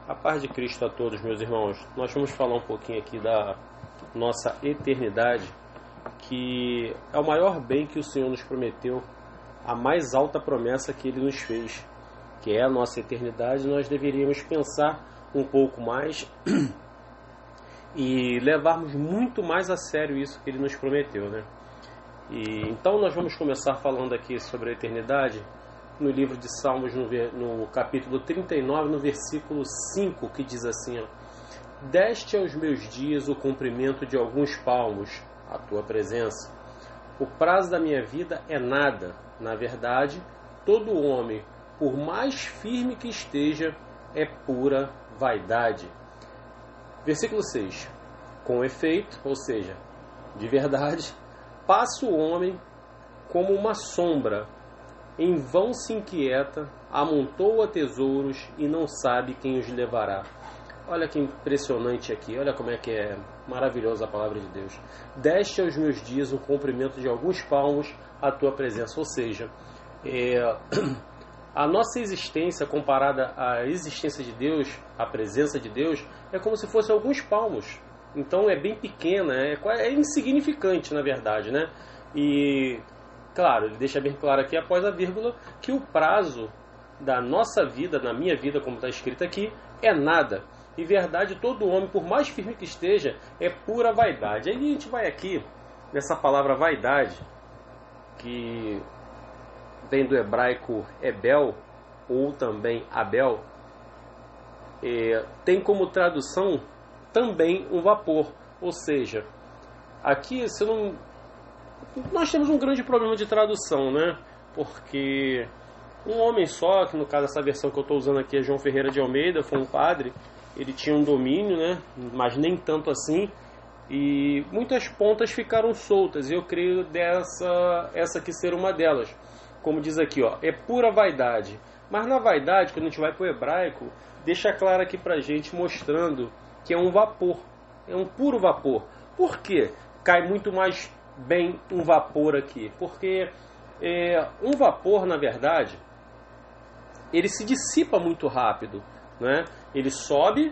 A paz de Cristo a todos, meus irmãos. Nós vamos falar um pouquinho aqui da nossa eternidade, que é o maior bem que o Senhor nos prometeu, a mais alta promessa que Ele nos fez, que é a nossa eternidade. Nós deveríamos pensar um pouco mais e levarmos muito mais a sério isso que Ele nos prometeu, né? Então nós vamos começar falando aqui sobre a eternidade no livro de Salmos, no capítulo 39, no versículo 5, que diz assim, ó: Deste aos meus dias o comprimento de alguns palmos, a tua presença. O prazo da minha vida é nada. Na verdade, todo homem, por mais firme que esteja, é pura vaidade. Versículo 6. Com efeito, ou seja, de verdade, passa o homem como uma sombra, em vão se inquieta, amontoa tesouros e não sabe quem os levará. Olha que impressionante aqui, olha como é que é maravilhosa a palavra de Deus. Deste aos meus dias o comprimento de alguns palmos à tua presença. Ou seja, a nossa existência comparada à existência de Deus, à presença de Deus, é como se fosse alguns palmos. Então é bem pequena, é insignificante na verdade, né? E claro, ele deixa bem claro aqui após a vírgula que o prazo da nossa vida, na minha vida, como está escrito aqui, é nada. E verdade, todo homem, por mais firme que esteja, é pura vaidade. Aí a gente vai aqui nessa palavra vaidade, que vem do hebraico Ebel, ou também Abel, tem como tradução também um vapor. Ou seja, aqui nós temos um grande problema de tradução, né? Porque um homem só, que no caso essa versão que eu estou usando aqui é João Ferreira de Almeida, foi um padre, ele tinha um domínio, né? Mas nem tanto assim, e muitas pontas ficaram soltas, e eu creio essa aqui ser uma delas. Como diz aqui, ó, é pura vaidade. Mas na vaidade, quando a gente vai para o hebraico, deixa claro aqui pra gente, mostrando que é um vapor, é um puro vapor. Por quê? Cai muito mais bem um vapor aqui, porque um vapor, na verdade, ele se dissipa muito rápido, né? Ele sobe,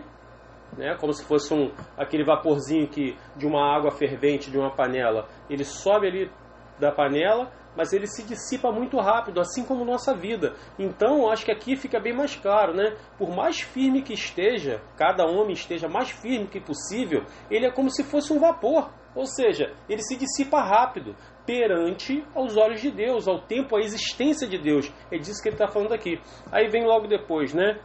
né? Como se fosse aquele vaporzinho de uma água fervente de uma panela, ele sobe ali da panela, mas ele se dissipa muito rápido, assim como nossa vida. Então, acho que aqui fica bem mais claro, né? Por mais firme que esteja, cada homem esteja mais firme que possível, ele é como se fosse um vapor. Ou seja, ele se dissipa rápido perante aos olhos de Deus, ao tempo, à existência de Deus. É disso que ele está falando aqui. Aí vem logo depois, né?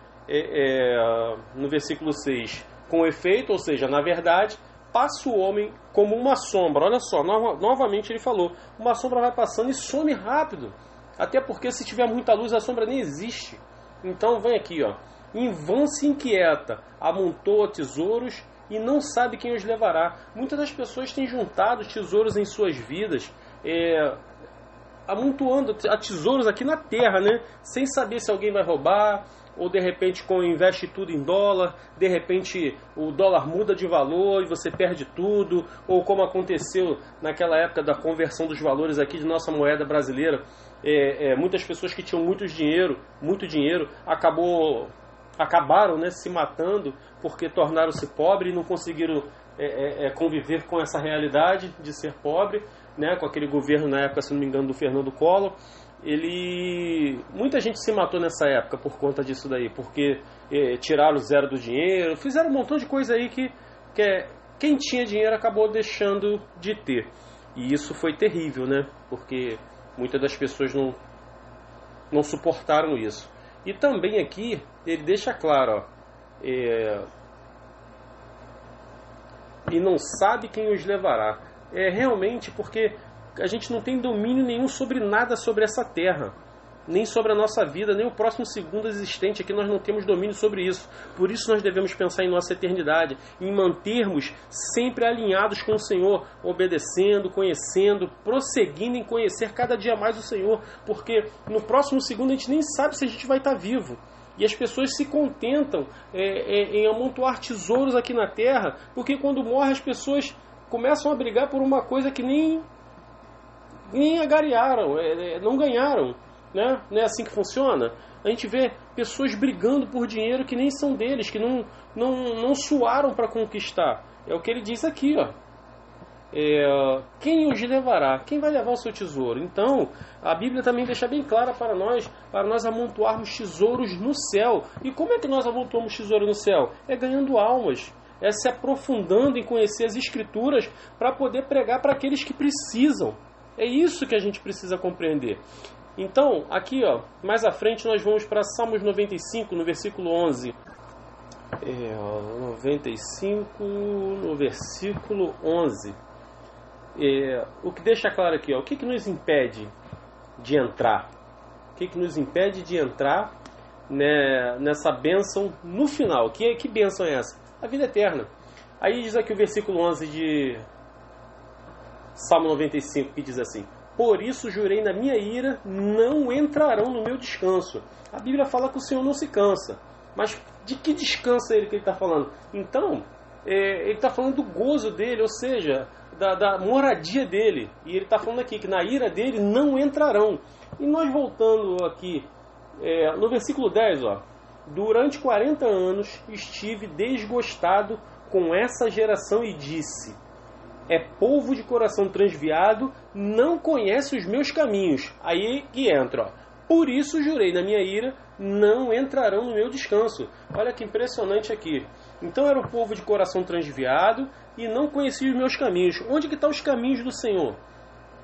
No versículo 6, com efeito, ou seja, na verdade, passa o homem como uma sombra. Olha só, novamente ele falou, uma sombra vai passando e some rápido. Até porque se tiver muita luz, a sombra nem existe. Então vem aqui, ó. Em vão se inquieta, amontoa tesouros e não sabe quem os levará. Muitas das pessoas têm juntado tesouros em suas vidas, amontoando a tesouros aqui na terra, né? Sem saber se alguém vai roubar, ou de repente investe tudo em dólar, de repente o dólar muda de valor e você perde tudo, ou como aconteceu naquela época da conversão dos valores aqui de nossa moeda brasileira, muitas pessoas que tinham muito dinheiro, acabaram, né, se matando porque tornaram-se pobres e não conseguiram conviver com essa realidade de ser pobre, né, com aquele governo na época, se não me engano, do Fernando Collor. Muita gente se matou nessa época por conta disso daí, porque tiraram o zero do dinheiro, fizeram um montão de coisa aí que quem tinha dinheiro acabou deixando de ter. E isso foi terrível, né? Porque muitas das pessoas não suportaram isso. E também aqui ele deixa claro, ó, e não sabe quem os levará. Realmente porque a gente não tem domínio nenhum sobre nada sobre essa terra, nem sobre a nossa vida, nem o próximo segundo existente aqui, nós não temos domínio sobre isso. Por isso nós devemos pensar em nossa eternidade, em mantermos sempre alinhados com o Senhor, obedecendo, conhecendo, prosseguindo em conhecer cada dia mais o Senhor, porque no próximo segundo a gente nem sabe se a gente vai estar vivo. E as pessoas se contentam em amontoar tesouros aqui na terra, porque quando morre as pessoas começam a brigar por uma coisa que nem agariaram, não ganharam, né? Não é assim que funciona? A gente vê pessoas brigando por dinheiro que nem são deles, que não suaram para conquistar. É o que ele diz aqui, ó. Quem os levará? Quem vai levar o seu tesouro? Então, a Bíblia também deixa bem clara para nós amontoarmos tesouros no céu. E como é que nós amontoamos tesouro no céu? É ganhando almas, é se aprofundando em conhecer as Escrituras para poder pregar para aqueles que precisam. É isso que a gente precisa compreender. Então, aqui, ó, mais à frente nós vamos para Salmos 95, no versículo 11. 95, no versículo 11. O que deixa claro aqui, ó, o que nos impede de entrar? O que nos impede de entrar, né, nessa bênção no final? Que bênção é essa? A vida eterna. Aí diz aqui o versículo 11 de Salmo 95, que diz assim: por isso jurei na minha ira, não entrarão no meu descanso. A Bíblia fala que o Senhor não se cansa. Mas de que descanso é ele que ele está falando? Então, ele está falando do gozo dele, ou seja, da moradia dele. E ele está falando aqui que na ira dele não entrarão. E nós voltando aqui, no versículo 10, ó, durante 40 anos estive desgostado com essa geração e disse: é povo de coração transviado, não conhece os meus caminhos. Aí que entra, ó. Por isso jurei na minha ira, não entrarão no meu descanso. Olha que impressionante aqui. Então era o povo de coração transviado e não conhecia os meus caminhos. Onde que estão os caminhos do Senhor?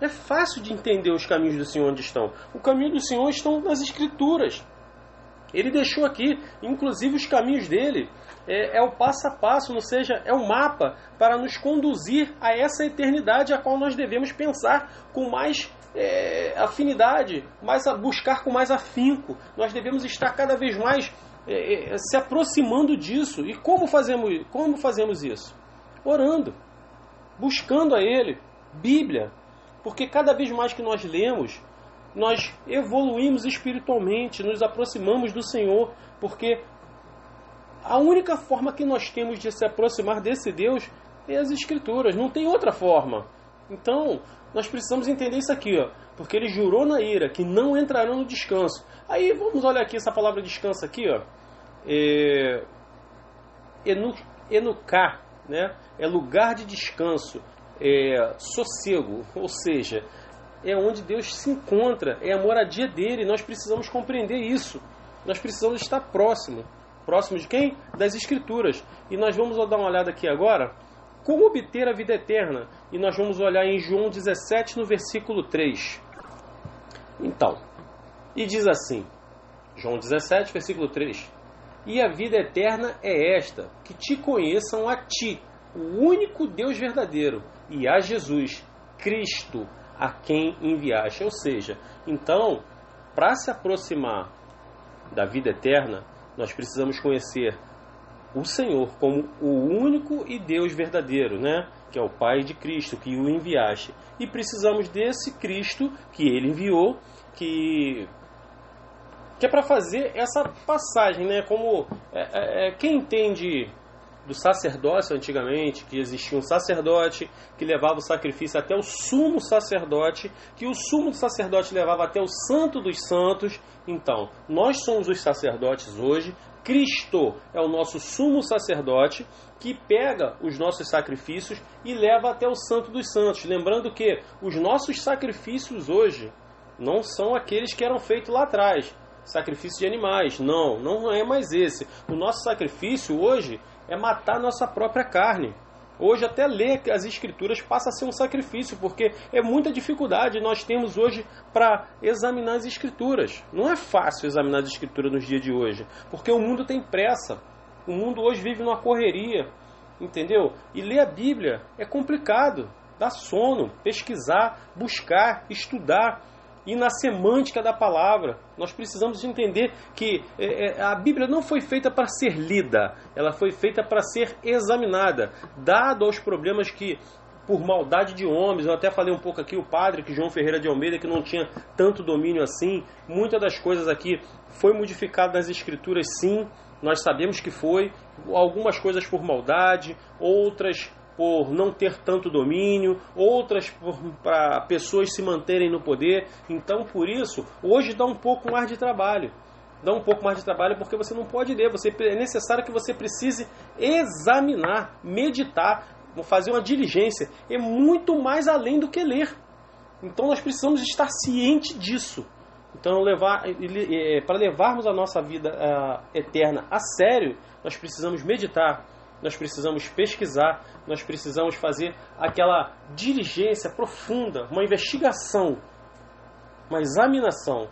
É fácil de entender os caminhos do Senhor onde estão. O caminho do Senhor estão nas Escrituras. Ele deixou aqui, inclusive os caminhos dele, é o passo a passo, ou seja, é o mapa para nos conduzir a essa eternidade a qual nós devemos pensar com mais afinidade, buscar com mais afinco. Nós devemos estar cada vez mais se aproximando disso. E como fazemos isso? Orando, buscando a Ele, Bíblia, porque cada vez mais que nós lemos, nós evoluímos espiritualmente, nos aproximamos do Senhor, porque a única forma que nós temos de se aproximar desse Deus é as Escrituras, não tem outra forma. Então, nós precisamos entender isso aqui, ó, porque ele jurou na ira que não entrarão no descanso. Aí, vamos olhar aqui essa palavra descanso aqui, ó. Enuká, né? É lugar de descanso, sossego, ou seja, é onde Deus se encontra, é a moradia dele. Nós precisamos compreender isso. Nós precisamos estar próximo de quem? Das Escrituras. E nós vamos dar uma olhada aqui agora, como obter a vida eterna. E nós vamos olhar em João 17, no versículo 3. Então, e diz assim, João 17, versículo 3. E a vida eterna é esta, que te conheçam a ti, o único Deus verdadeiro, e a Jesus, Cristo, a quem enviaste. Ou seja, então, para se aproximar da vida eterna, nós precisamos conhecer o Senhor como o único e Deus verdadeiro, né? Que é o Pai de Cristo, que o enviaste. E precisamos desse Cristo que ele enviou, que é para fazer essa passagem, né? Como quem entende do sacerdócio antigamente, que existia um sacerdote que levava o sacrifício até o sumo sacerdote, que o sumo sacerdote levava até o santo dos santos. Então, nós somos os sacerdotes hoje. Cristo é o nosso sumo sacerdote que pega os nossos sacrifícios e leva até o santo dos santos. Lembrando que os nossos sacrifícios hoje não são aqueles que eram feitos lá atrás. Sacrifício de animais. Não é mais esse. O nosso sacrifício hoje é matar a nossa própria carne. Hoje até ler as Escrituras passa a ser um sacrifício, porque é muita dificuldade nós temos hoje para examinar as Escrituras. Não é fácil examinar as Escrituras nos dias de hoje, porque o mundo tem pressa. O mundo hoje vive numa correria, entendeu? E ler a Bíblia é complicado, dá sono, pesquisar, buscar, estudar. E na semântica da palavra, nós precisamos entender que a Bíblia não foi feita para ser lida, ela foi feita para ser examinada, dado aos problemas que, por maldade de homens, eu até falei um pouco aqui, o padre, que João Ferreira de Almeida, que não tinha tanto domínio assim, muitas das coisas aqui foi modificado nas Escrituras, sim, nós sabemos que foi, algumas coisas por maldade, outras por não ter tanto domínio, outras para pessoas se manterem no poder. Então, por isso, hoje dá um pouco mais de trabalho. dá um pouco mais de trabalho porque você não pode ler. É necessário que você precise examinar, meditar, fazer uma diligência. É muito mais além do que ler. Então nós precisamos estar cientes disso. Então para levarmos a nossa vida eterna a sério, nós precisamos meditar, nós precisamos pesquisar, nós precisamos fazer aquela diligência profunda, uma investigação, uma examinação,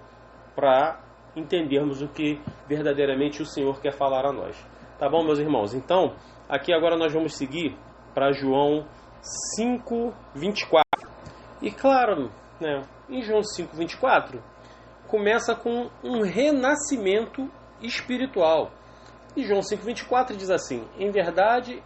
para entendermos o que verdadeiramente o Senhor quer falar a nós. Tá bom, meus irmãos? Então, aqui agora nós vamos seguir para João 5:24. E claro, né, em João 5:24, começa com um renascimento espiritual. E João 5:24 diz assim: em verdade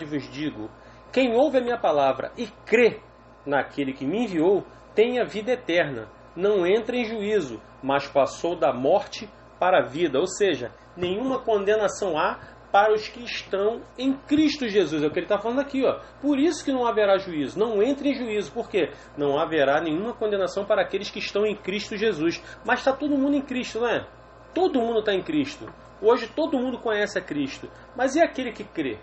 vos digo, quem ouve a minha palavra e crê naquele que me enviou, tem a vida eterna, não entra em juízo, mas passou da morte para a vida. Ou seja, nenhuma condenação há para os que estão em Cristo Jesus. É o que ele está falando aqui, ó. Por isso que não haverá juízo. Não entre em juízo. Por quê? Não haverá nenhuma condenação para aqueles que estão em Cristo Jesus. Mas está todo mundo em Cristo, não é? Todo mundo está em Cristo. Hoje todo mundo conhece a Cristo. Mas e aquele que crê?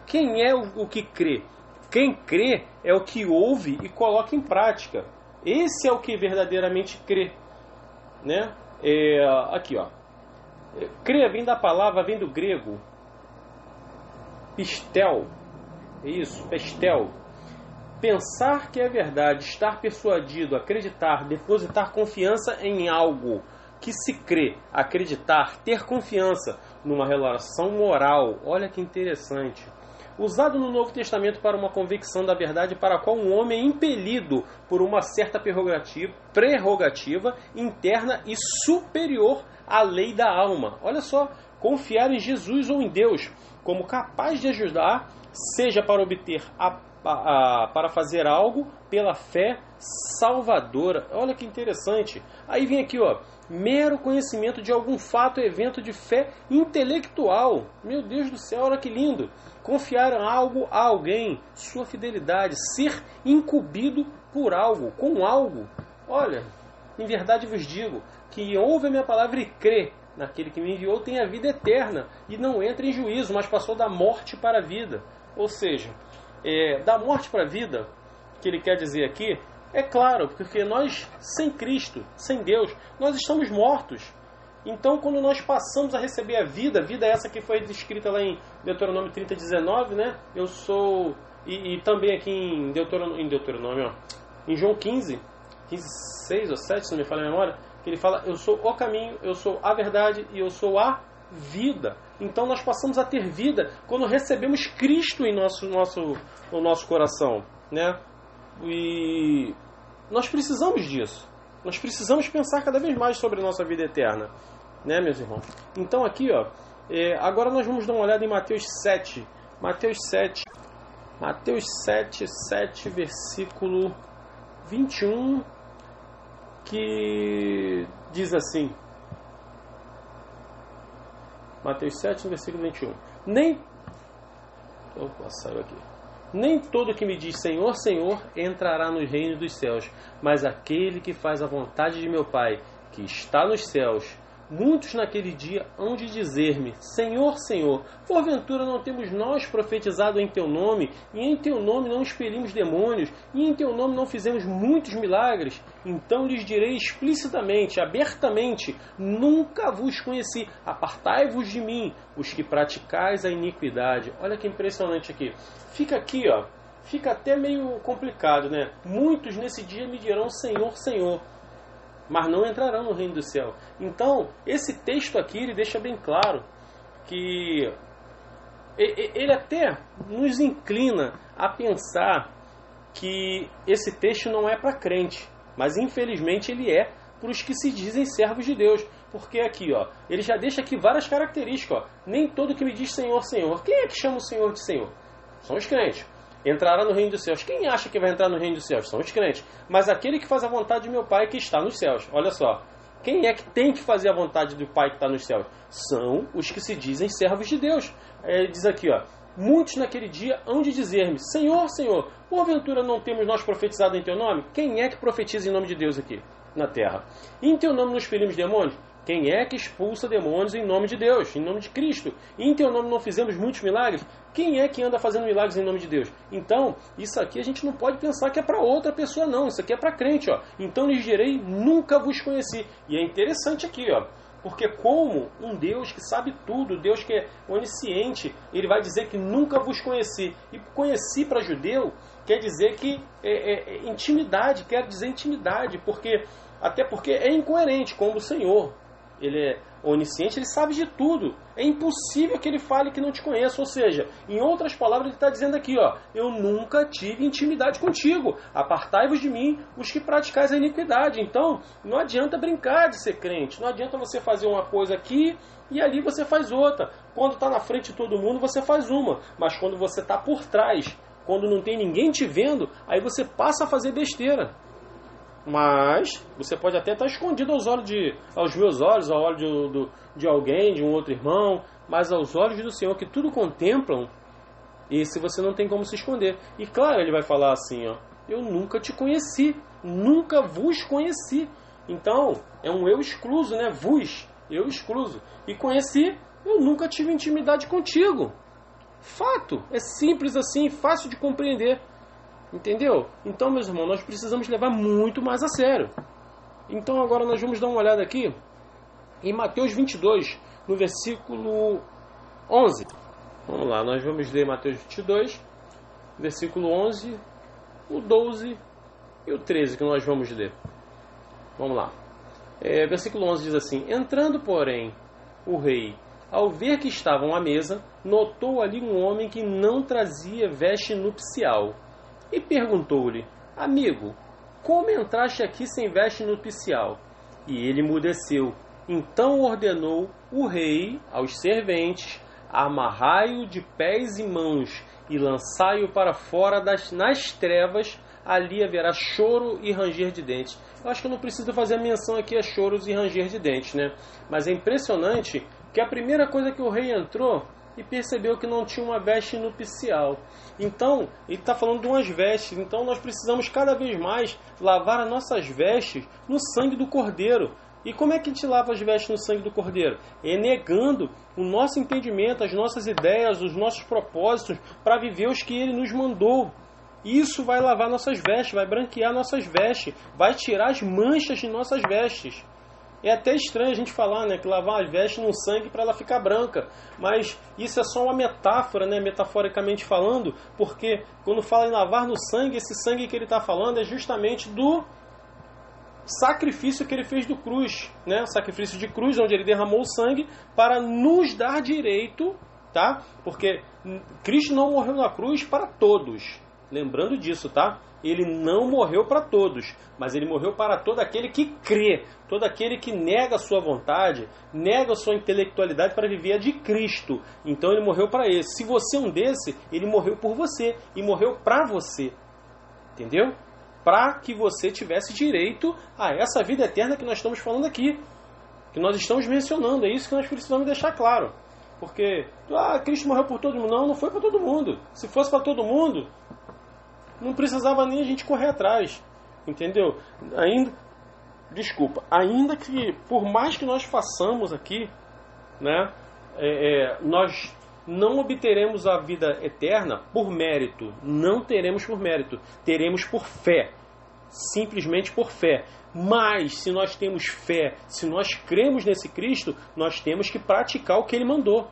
Quem é o que crê? Quem crê é o que ouve e coloca em prática. Esse é o que verdadeiramente crê, né? Aqui, ó. Crê vem da palavra, vem do grego pistel. Isso, pistel. Pensar que é verdade, estar persuadido, acreditar, depositar confiança em algo que se crê, acreditar, ter confiança numa relação moral. Olha que interessante. Usado no Novo Testamento para uma convicção da verdade para a qual um homem é impelido por uma certa prerrogativa interna e superior à lei da alma. Olha só, confiar em Jesus ou em Deus como capaz de ajudar, seja para obter para fazer algo pela fé salvadora. Olha que interessante. Aí vem aqui, ó, mero conhecimento de algum fato ou evento de fé intelectual. Meu Deus do céu, olha que lindo. Confiar em algo a alguém, sua fidelidade, ser incumbido por algo, com algo. Olha, em verdade vos digo, que ouve a minha palavra e crê naquele que me enviou tem a vida eterna e não entra em juízo, mas passou da morte para a vida. Ou seja, da morte para a vida, que ele quer dizer aqui, é claro, porque nós, sem Cristo, sem Deus, nós estamos mortos. Então, quando nós passamos a receber a vida essa que foi descrita lá em Deuteronômio 30:19, né? Eu sou... E também aqui em Deuteronômio, ó, em João 15:6 ou 7, se não me falha a memória, que ele fala, eu sou o caminho, eu sou a verdade e eu sou a vida. Então, nós passamos a ter vida quando recebemos Cristo em no nosso coração, né? E nós precisamos disso. Nós precisamos pensar cada vez mais sobre a nossa vida eterna, né, meus irmãos? Então aqui, ó, agora nós vamos dar uma olhada em Mateus 7, versículo 21, que diz assim, Mateus 7, versículo 21, saiu aqui. Nem todo que me diz Senhor, Senhor entrará no reino dos céus, mas aquele que faz a vontade de meu Pai, que está nos céus. Muitos naquele dia hão de dizer-me, Senhor, Senhor, porventura não temos nós profetizado em Teu nome, e em Teu nome não expelimos demônios, e em Teu nome não fizemos muitos milagres? Então lhes direi explicitamente, abertamente, nunca vos conheci, apartai-vos de mim, os que praticais a iniquidade. Olha que impressionante aqui. Fica aqui, ó, fica até meio complicado, né? Muitos nesse dia me dirão Senhor, Senhor, mas não entrarão no reino do céu. Então, esse texto aqui, ele deixa bem claro que ele até nos inclina a pensar que esse texto não é para crente, mas infelizmente ele é para os que se dizem servos de Deus. Porque aqui, ó, ele já deixa aqui várias características, ó. Nem todo que me diz Senhor, Senhor. Quem é que chama o Senhor de Senhor? São os crentes. Entrará no reino dos céus. Quem acha que vai entrar no reino dos céus? São os crentes. Mas aquele que faz a vontade de meu Pai que está nos céus. Olha só. Quem é que tem que fazer a vontade do Pai que está nos céus? São os que se dizem servos de Deus. Ele diz aqui, ó. Muitos naquele dia hão de dizer-me, Senhor, Senhor, porventura não temos nós profetizado em Teu nome? Quem é que profetiza em nome de Deus aqui na terra? E em Teu nome não expelimos demônios? Quem é que expulsa demônios em nome de Deus, em nome de Cristo? E em teu nome não fizemos muitos milagres? Quem é que anda fazendo milagres em nome de Deus? Então, isso aqui a gente não pode pensar que é para outra pessoa, não. Isso aqui é para crente, ó. Então lhes direi, nunca vos conheci. E é interessante aqui, ó. Porque como um Deus que sabe tudo, Deus que é onisciente, ele vai dizer que nunca vos conheci. E conheci para judeu quer dizer que intimidade, quer dizer intimidade, até porque é incoerente, como o Senhor. Ele é onisciente, ele sabe de tudo. É impossível que ele fale que não te conheça. Ou seja, em outras palavras, ele está dizendo aqui, ó, eu nunca tive intimidade contigo. Apartai-vos de mim, os que praticais a iniquidade. Então, não adianta brincar de ser crente. Não adianta você fazer uma coisa aqui e ali você faz outra. Quando está na frente de todo mundo, você faz uma. Mas quando você está por trás, quando não tem ninguém te vendo, aí você passa a fazer besteira. Mas você pode até estar escondido aos meus olhos, ao olho de alguém, de um outro irmão, mas aos olhos do Senhor que tudo contemplam, esse você não tem como se esconder. E claro, ele vai falar assim, ó, eu nunca te conheci, nunca vos conheci. Então, é um eu excluso, né? Vos, eu excluso. E conheci, eu nunca tive intimidade contigo. Fato, é simples assim, fácil de compreender. Entendeu? Então, meus irmãos, nós precisamos levar muito mais a sério. Então, agora nós vamos dar uma olhada aqui em Mateus 22, no versículo 11. Vamos lá, nós vamos ler Mateus 22, versículo 11, o 12 e o 13 que nós vamos ler. Vamos lá. Versículo 11 diz assim: Entrando, porém, o rei, ao ver que estavam à mesa, notou ali um homem que não trazia veste nupcial. E perguntou-lhe, amigo, como entraste aqui sem veste nupcial? E ele emudeceu. Então ordenou o rei aos serventes, amarrai-o de pés e mãos e lançai-o para fora nas trevas, ali haverá choro e ranger de dentes. Eu acho que eu não preciso fazer a menção aqui a choros e ranger de dentes, né? Mas é impressionante que a primeira coisa que o rei entrou e percebeu que não tinha uma veste nupcial. Então, ele está falando de umas vestes. Então, nós precisamos cada vez mais lavar as nossas vestes no sangue do Cordeiro. E como é que a gente lava as vestes no sangue do Cordeiro? É negando o nosso entendimento, as nossas ideias, os nossos propósitos para viver os que Ele nos mandou. Isso vai lavar nossas vestes, vai branquear nossas vestes, vai tirar as manchas de nossas vestes. É até estranho a gente falar, né, que lavar as vestes no sangue para ela ficar branca. Mas isso é só uma metáfora, né, metaforicamente falando, porque quando fala em lavar no sangue, esse sangue que ele está falando é justamente do sacrifício que ele fez do cruz, né, o sacrifício de cruz, onde ele derramou o sangue para nos dar direito, tá? Porque Cristo não morreu na cruz para todos. Lembrando disso, tá? Ele não morreu para todos, mas ele morreu para todo aquele que crê, todo aquele que nega a sua vontade, nega a sua intelectualidade para viver a de Cristo. Então ele morreu para esse. Se você é um desse, ele morreu por você e morreu para você. Entendeu? Para que você tivesse direito a essa vida eterna que nós estamos falando aqui, que nós estamos mencionando. É isso que nós precisamos deixar claro. Porque, Cristo morreu por todo mundo. Não, não foi para todo mundo. Se fosse para todo mundo, não precisava nem a gente correr atrás, entendeu? Ainda que, por mais que nós façamos aqui, né, nós não obteremos a vida eterna por mérito, não teremos por mérito, teremos por fé, simplesmente por fé. Mas, se nós temos fé, se nós cremos nesse Cristo, nós temos que praticar o que Ele mandou.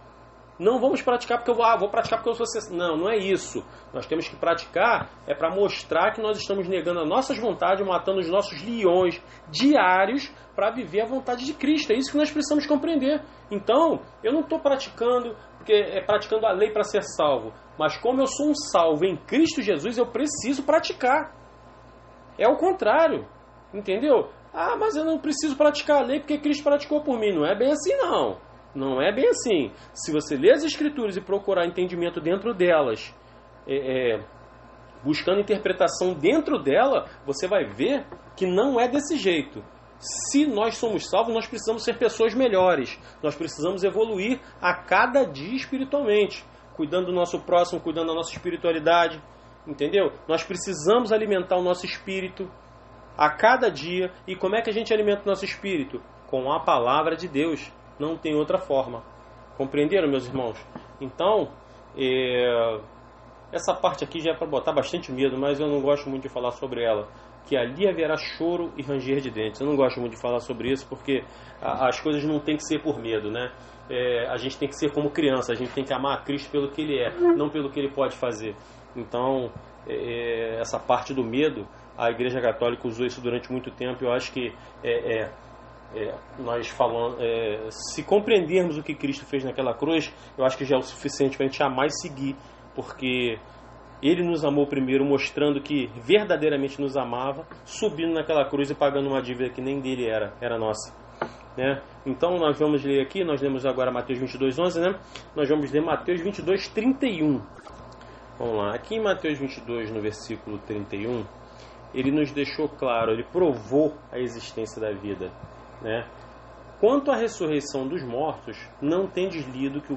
Não vamos praticar porque vou praticar porque eu sou... Não, não é isso. Nós temos que praticar para mostrar que nós estamos negando as nossas vontades, matando os nossos leões diários para viver a vontade de Cristo. É isso que nós precisamos compreender. Então, eu não estou praticando praticando a lei para ser salvo. Mas como eu sou um salvo em Cristo Jesus, eu preciso praticar. É o contrário. Entendeu? Mas eu não preciso praticar a lei porque Cristo praticou por mim. Não é bem assim, não. Não é bem assim. Se você ler as Escrituras e procurar entendimento dentro delas, buscando interpretação dentro dela, você vai ver que não é desse jeito. Se nós somos salvos, nós precisamos ser pessoas melhores. Nós precisamos evoluir a cada dia espiritualmente, cuidando do nosso próximo, cuidando da nossa espiritualidade, entendeu? Nós precisamos alimentar o nosso espírito a cada dia. E como é que a gente alimenta o nosso espírito? com a palavra de Deus. Não tem outra forma. Compreenderam, meus irmãos? Então, essa parte aqui já é para botar bastante medo, mas eu não gosto muito de falar sobre ela. Que ali haverá choro e ranger de dentes. Eu não gosto muito de falar sobre isso, porque as coisas não tem que ser por medo, né? A gente tem que ser como criança, a gente tem que amar a Cristo pelo que Ele é, não pelo que Ele pode fazer. Então, essa parte do medo, a Igreja Católica usou isso durante muito tempo. Eu acho que nós falando, se compreendermos o que Cristo fez naquela cruz, eu acho que já é o suficiente para a gente amar e seguir, porque Ele nos amou primeiro, mostrando que verdadeiramente nos amava, subindo naquela cruz e pagando uma dívida que nem dele era nossa, né? Então nós vamos ler aqui, nós lemos agora Mateus 22:11, né? Nós vamos ler Mateus 22:31. Vamos lá, aqui em Mateus 22, no versículo 31, ele nos deixou claro, ele provou a existência da vida, né? Quanto à ressurreição dos mortos, não tendes lido que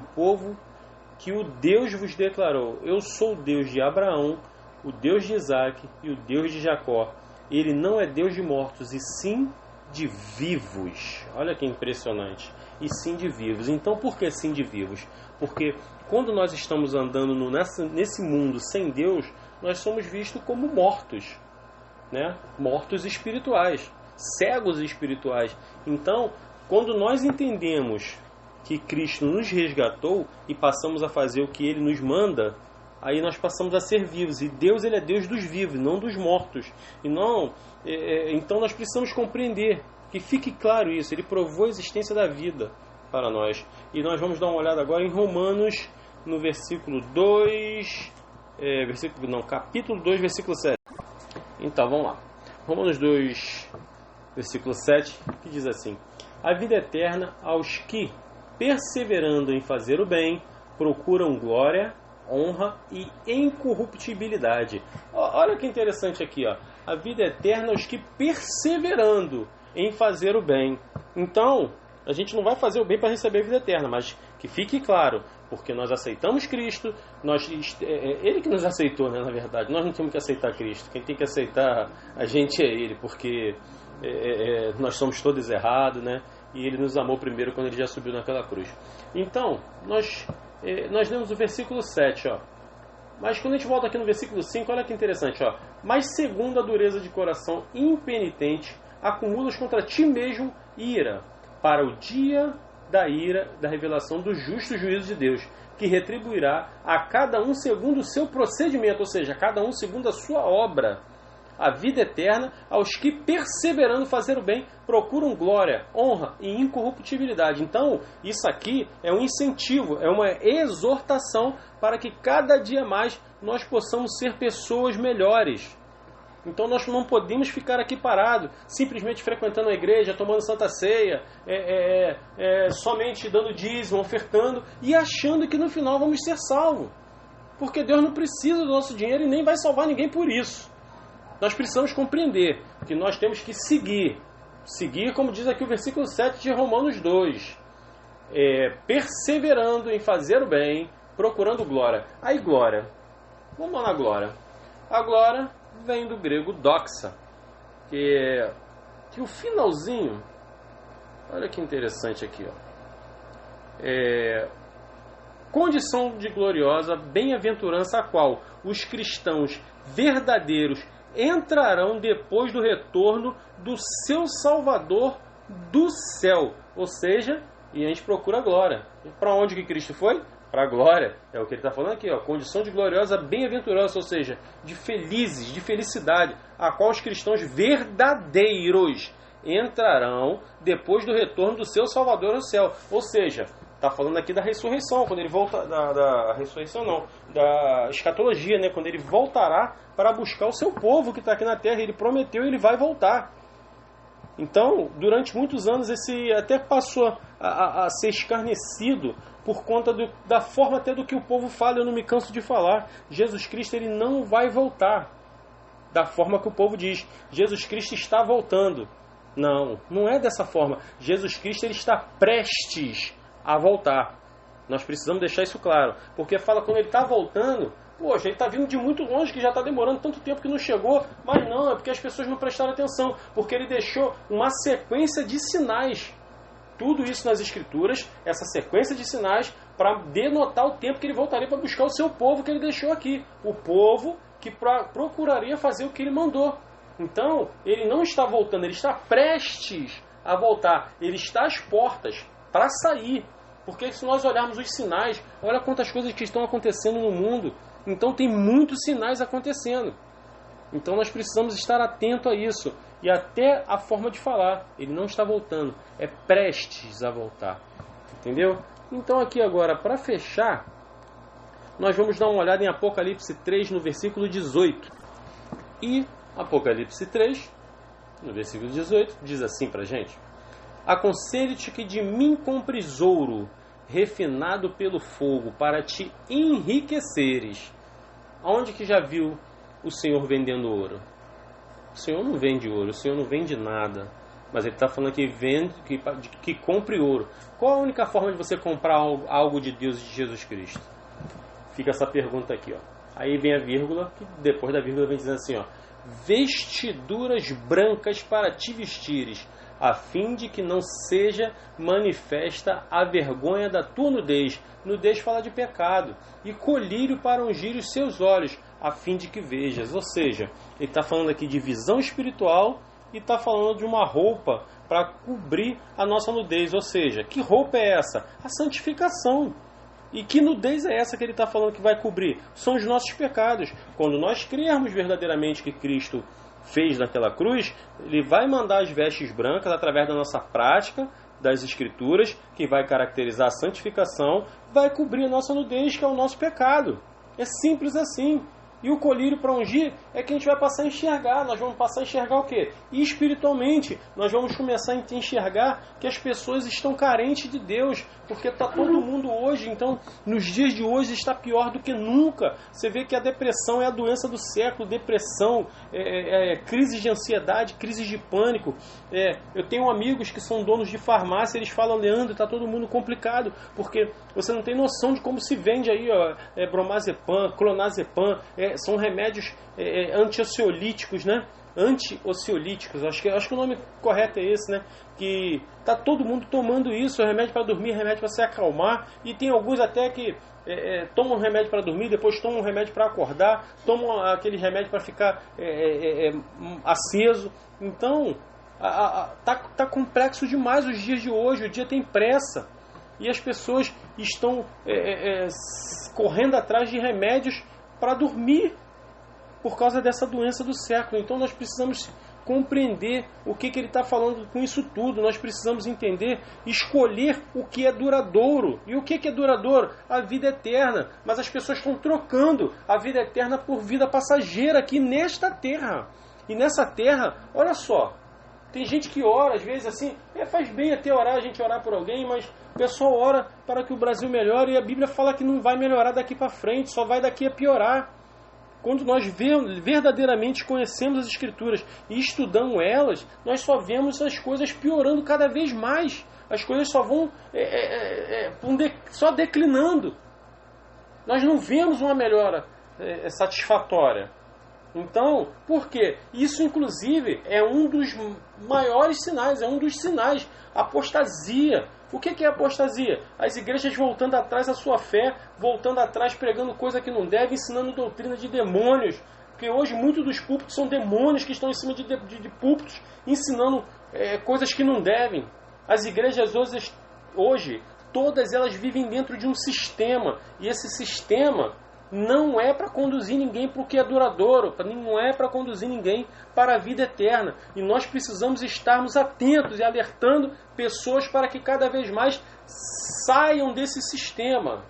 o Deus vos declarou: eu sou o Deus de Abraão, o Deus de Isaac e o Deus de Jacó. Ele não é Deus de mortos, e sim de vivos. Olha que impressionante. E sim de vivos. Então, por que sim de vivos? Porque quando nós estamos andando nesse mundo sem Deus, nós somos vistos como mortos, né? Mortos espirituais, cegos espirituais. Então, quando nós entendemos que Cristo nos resgatou e passamos a fazer o que Ele nos manda, aí nós passamos a ser vivos. E Deus, Ele é Deus dos vivos, não dos mortos. E então nós precisamos compreender, que fique claro isso. Ele provou a existência da vida para nós. E nós vamos dar uma olhada agora em Romanos, no versículo 2, capítulo 2, versículo 7. Então, vamos lá. Romanos 2, versículo 7, que diz assim: a vida eterna aos que, perseverando em fazer o bem, procuram glória, honra e incorruptibilidade. Olha que interessante aqui, ó. A vida eterna aos que, perseverando em fazer o bem. Então, a gente não vai fazer o bem para receber a vida eterna, mas que fique claro, porque nós aceitamos Cristo, Ele que nos aceitou, né, na verdade. Nós não temos que aceitar Cristo. Quem tem que aceitar a gente é Ele, porque nós somos todos errados, né? E Ele nos amou primeiro quando Ele já subiu naquela cruz. Então, nós lemos o versículo 7, ó. Mas quando a gente volta aqui no versículo 5, olha que interessante, ó. Mas segundo a dureza de coração impenitente, acumulas contra ti mesmo ira, para o dia da ira, da revelação do justo juízo de Deus, que retribuirá a cada um segundo o seu procedimento, ou seja, a cada um segundo a sua obra. A vida eterna aos que, perseverando fazer o bem, procuram glória, honra e incorruptibilidade. Então, isso aqui é um incentivo, é uma exortação para que cada dia mais nós possamos ser pessoas melhores. Então nós não podemos ficar aqui parados, simplesmente frequentando a igreja, tomando santa ceia, somente dando dízimo, ofertando e achando que no final vamos ser salvos. Porque Deus não precisa do nosso dinheiro e nem vai salvar ninguém por isso. Nós precisamos compreender que nós temos que seguir, como diz aqui o versículo 7 de Romanos 2, perseverando em fazer o bem, procurando glória. Aí glória, vamos lá na glória. A glória vem do grego doxa, que o finalzinho, olha que interessante aqui, ó, condição de gloriosa bem-aventurança a qual os cristãos verdadeiros entrarão depois do retorno do seu Salvador do céu. Ou seja, e a gente procura a glória. Para onde que Cristo foi? Para a glória. É o que ele está falando aqui, ó. Condição de gloriosa bem-aventurança, ou seja, de felizes, de felicidade, a qual os cristãos verdadeiros entrarão depois do retorno do seu Salvador ao céu. Ou seja, está falando aqui da ressurreição, quando ele volta, da ressurreição não, da escatologia, né? Quando ele voltará para buscar o seu povo que está aqui na terra. Ele prometeu e ele vai voltar. Então, durante muitos anos, esse até passou a ser escarnecido por conta da forma até do que o povo fala. Eu não me canso de falar. Jesus Cristo, ele não vai voltar da forma que o povo diz. Jesus Cristo está voltando. Não, não é dessa forma. Jesus Cristo, ele está prestes a voltar. Nós precisamos deixar isso claro. Porque fala quando ele está voltando, poxa, ele está vindo de muito longe, que já está demorando tanto tempo que não chegou. Mas não, é porque as pessoas não prestaram atenção. Porque ele deixou uma sequência de sinais tudo isso nas Escrituras, essa sequência de sinais, para denotar o tempo que ele voltaria para buscar o seu povo que ele deixou aqui. O povo que procuraria fazer o que ele mandou. Então, ele não está voltando, ele está prestes a voltar. Ele está às portas para sair. Porque se nós olharmos os sinais, olha quantas coisas que estão acontecendo no mundo. Então, tem muitos sinais acontecendo. Então, nós precisamos estar atento a isso. E até a forma de falar. Ele não está voltando, é prestes a voltar. Entendeu? Então, aqui agora, para fechar, nós vamos dar uma olhada em Apocalipse 3, no versículo 18. E Apocalipse 3, no versículo 18, diz assim para a gente: aconselho-te que de mim compres ouro, refinado pelo fogo, para te enriqueceres. Aonde que já viu o Senhor vendendo ouro? O Senhor não vende ouro, o Senhor não vende nada. Mas ele está falando que compre ouro. Qual a única forma de você comprar algo de Deus e de Jesus Cristo? Fica essa pergunta aqui, ó. Aí vem a vírgula, que depois da vírgula vem dizendo assim, ó: vestiduras brancas para te vestires, a fim de que não seja manifesta a vergonha da tua nudez. Nudez fala de pecado. E colírio para ungir os seus olhos, a fim de que vejas. Ou seja, ele está falando aqui de visão espiritual e está falando de uma roupa para cobrir a nossa nudez. Ou seja, que roupa é essa? A santificação. E que nudez é essa que ele está falando que vai cobrir? São os nossos pecados. Quando nós crermos verdadeiramente que Cristo fez naquela cruz, ele vai mandar as vestes brancas através da nossa prática das Escrituras, que vai caracterizar a santificação, vai cobrir a nossa nudez, que é o nosso pecado. É simples assim. E o colírio para ungir é que a gente vai passar a enxergar. Nós vamos passar a enxergar o quê? E espiritualmente, nós vamos começar a enxergar que as pessoas estão carentes de Deus, porque está todo mundo hoje, então, nos dias de hoje está pior do que nunca. Você vê que a depressão é a doença do século, depressão, crises de ansiedade, crises de pânico. Eu tenho amigos que são donos de farmácia, eles falam: Leandro, está todo mundo complicado, porque você não tem noção de como se vende aí, ó, bromazepam, clonazepam, são remédios anti-ansiolíticos, né? Anti-ansiolíticos, acho que o nome correto é esse, né? Que tá todo mundo tomando isso, remédio para dormir, remédio para se acalmar, e tem alguns até que tomam remédio para dormir, depois tomam um remédio para acordar, tomam aquele remédio para ficar aceso. Então, tá complexo demais os dias de hoje, o dia tem pressa, e as pessoas estão correndo atrás de remédios para dormir, por causa dessa doença do século. Então nós precisamos compreender o que ele está falando com isso tudo. Nós precisamos entender, escolher o que é duradouro. E o que é duradouro? A vida eterna. Mas as pessoas estão trocando a vida eterna por vida passageira aqui nesta terra. E nessa terra, olha só, tem gente que ora, às vezes assim, faz bem até orar, a gente orar por alguém, mas o pessoal ora para que o Brasil melhore, e a Bíblia fala que não vai melhorar daqui para frente, só vai daqui a piorar. Quando nós verdadeiramente conhecemos as Escrituras e estudamos elas, nós só vemos as coisas piorando cada vez mais. As coisas só vão só declinando. Nós não vemos uma melhora satisfatória. Então, por quê? Isso, inclusive, é um dos maiores sinais, é um dos sinais. Apostasia. O que é apostasia? As igrejas voltando atrás da sua fé, voltando atrás, pregando coisa que não deve, ensinando doutrina de demônios. Porque hoje muitos dos púlpitos são demônios que estão em cima de púlpitos, ensinando coisas que não devem. As igrejas hoje, todas elas vivem dentro de um sistema. E esse sistema não é para conduzir ninguém para o que é duradouro, não é para conduzir ninguém para a vida eterna. E nós precisamos estarmos atentos e alertando pessoas para que cada vez mais saiam desse sistema,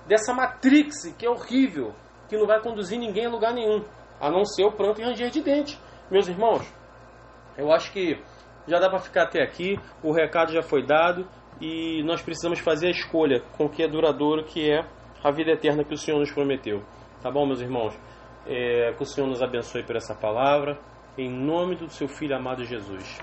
dessa matrix que é horrível, que não vai conduzir ninguém a lugar nenhum, a não ser o pranto e ranger de dente. Meus irmãos, eu acho que já dá para ficar até aqui, o recado já foi dado e nós precisamos fazer a escolha com o que é duradouro, que é a vida eterna que o Senhor nos prometeu. Tá bom, meus irmãos? Que o Senhor nos abençoe por essa palavra, em nome do seu Filho amado Jesus.